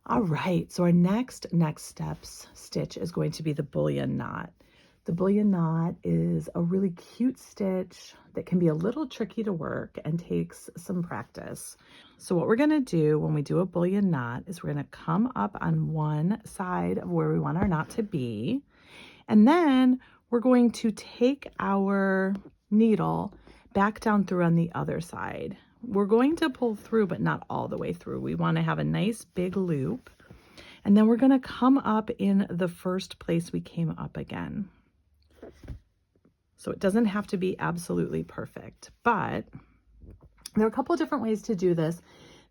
All right, so our next steps stitch is going to be the bullion knot. The bullion knot is a really cute stitch that can be a little tricky to work and takes some practice. So what we're going to do when we do a bullion knot is we're going to come up on one side of where we want our knot to be, and then we're going to take our needle back down through on the other side. We're going to pull through, but not all the way through. We want to have a nice big loop. And then we're going to come up in the first place we came up again. So it doesn't have to be absolutely perfect, but there are a couple of different ways to do this.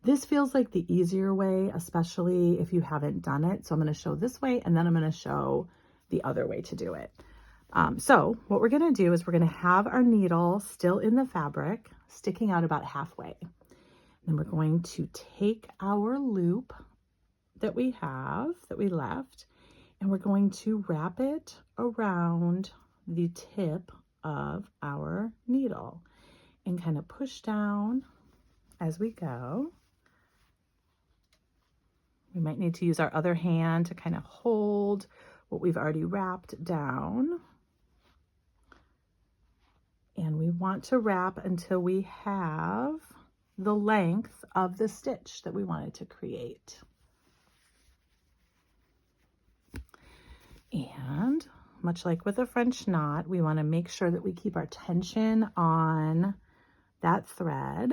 This feels like the easier way, especially if you haven't done it. So I'm going to show this way, and then I'm going to show the other way to do it. So what we're going to do is we're going to have our needle still in the fabric, sticking out about halfway. Then we're going to take our loop that we left, and we're going to wrap it around the tip of our needle and kind of push down as we go. We might need to use our other hand to kind of hold what we've already wrapped down. And we want to wrap until we have the length of the stitch that we wanted to create. And much like with a French knot, we want to make sure that we keep our tension on that thread,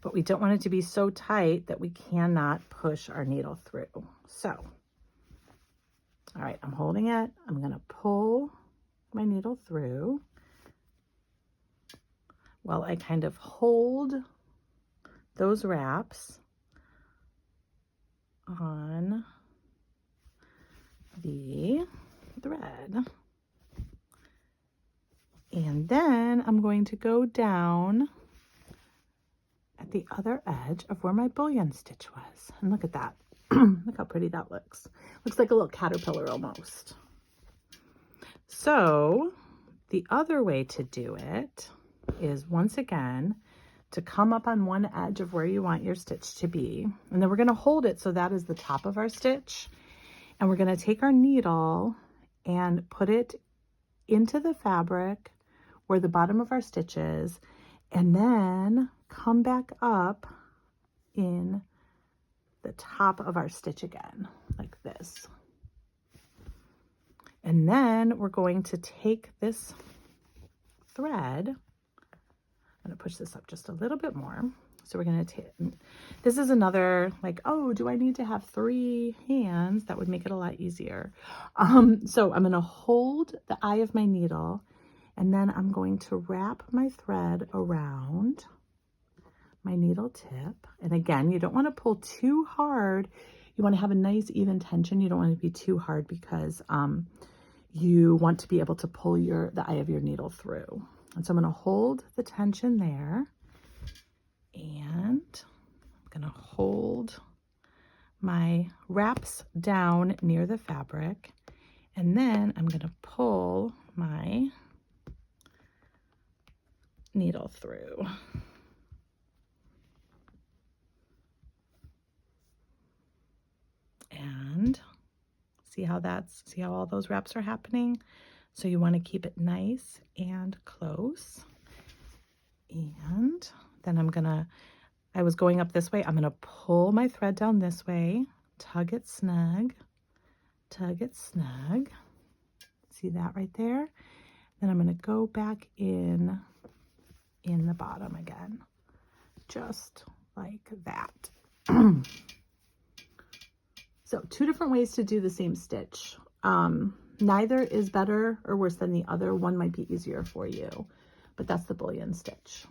but we don't want it to be so tight that we cannot push our needle through. So, all right, I'm holding it. I'm going to pull my needle through while I kind of hold those wraps on the thread. And then I'm going to go down at the other edge of where my bullion stitch was. And look at that. Look how pretty that looks. Looks like a little caterpillar almost. So the other way to do it is, once again, to come up on one edge of where you want your stitch to be. And then we're going to hold it so that is the top of our stitch. And we're going to take our needle and put it into the fabric where the bottom of our stitch is, and then come back up in the top of our stitch again, like this. And then we're going to take this thread, I'm going to push this up just a little bit more. So we're going to take, this is another, like, oh, do I need to have 3 hands? That would make it a lot easier. So I'm going to hold the eye of my needle, and then I'm going to wrap my thread around my needle tip. And again, you don't want to pull too hard. You want to have a nice even tension. You don't want to be too hard because you want to be able to pull the eye of your needle through. And so I'm going to hold the tension there, and I'm going to hold my wraps down near the fabric, and then I'm going to pull my needle through. And see how all those wraps are happening? So you want to keep it nice and close. And then I was going up this way. I'm going to pull my thread down this way, tug it snug, See that right there? Then I'm going to go back in the bottom again, just like that. So 2 different ways to do the same stitch. Neither is better or worse than the other. One might be easier for you, but that's the bullion stitch.